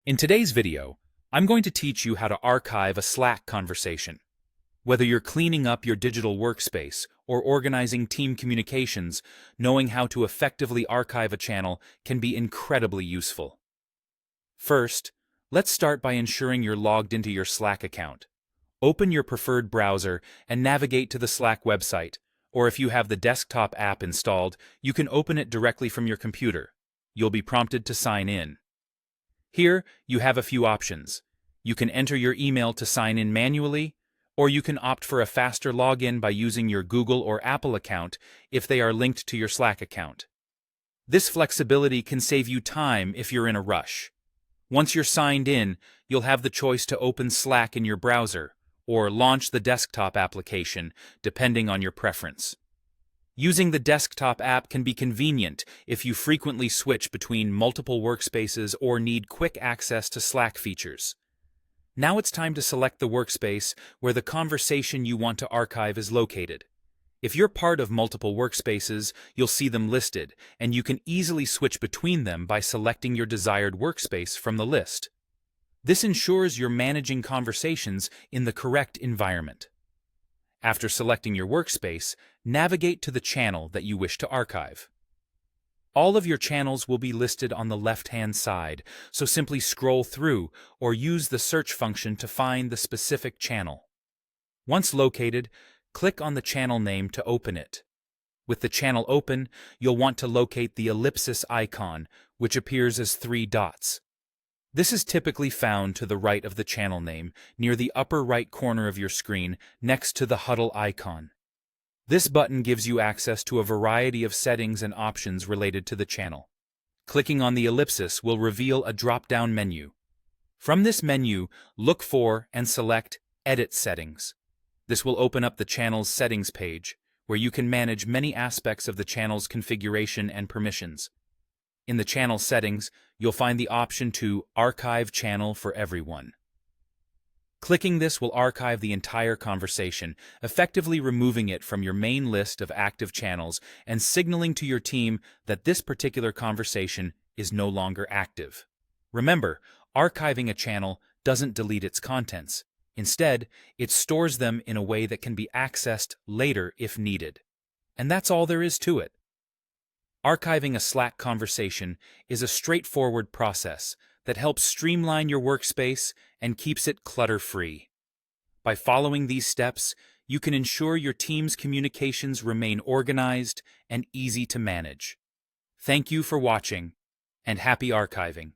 In today's video, I'm going to teach you how to archive a Slack conversation. Whether you're cleaning up your digital workspace or organizing team communications, knowing how to effectively archive a channel can be incredibly useful. First, let's start by ensuring you're logged into your Slack account. Open your preferred browser and navigate to the Slack website, or if you have the desktop app installed, you can open it directly from your computer. You'll be prompted to sign in. Here, you have a few options. You can enter your email to sign in manually, or you can opt for a faster login by using your Google or Apple account if they are linked to your Slack account. This flexibility can save you time if you're in a rush. Once you're signed in, you'll have the choice to open Slack in your browser or launch the desktop application, depending on your preference. Using the desktop app can be convenient if you frequently switch between multiple workspaces or need quick access to Slack features. Now it's time to select the workspace where the conversation you want to archive is located. If you're part of multiple workspaces, you'll see them listed, and you can easily switch between them by selecting your desired workspace from the list. This ensures you're managing conversations in the correct environment. After selecting your workspace, navigate to the channel that you wish to archive. All of your channels will be listed on the left-hand side, so simply scroll through or use the search function to find the specific channel. Once located, click on the channel name to open it. With the channel open, you'll want to locate the ellipsis icon, which appears as 3 dots. This is typically found to the right of the channel name, near the upper right corner of your screen, next to the huddle icon. This button gives you access to a variety of settings and options related to the channel. Clicking on the ellipsis will reveal a drop-down menu. From this menu, look for and select Edit Settings. This will open up the channel's settings page, where you can manage many aspects of the channel's configuration and permissions. In the channel settings, you'll find the option to Archive Channel for Everyone. Clicking this will archive the entire conversation, effectively removing it from your main list of active channels and signaling to your team that this particular conversation is no longer active. Remember, archiving a channel doesn't delete its contents. Instead, it stores them in a way that can be accessed later if needed. And that's all there is to it. Archiving a Slack conversation is a straightforward process that helps streamline your workspace and keeps it clutter-free. By following these steps, you can ensure your team's communications remain organized and easy to manage. Thank you for watching, and happy archiving.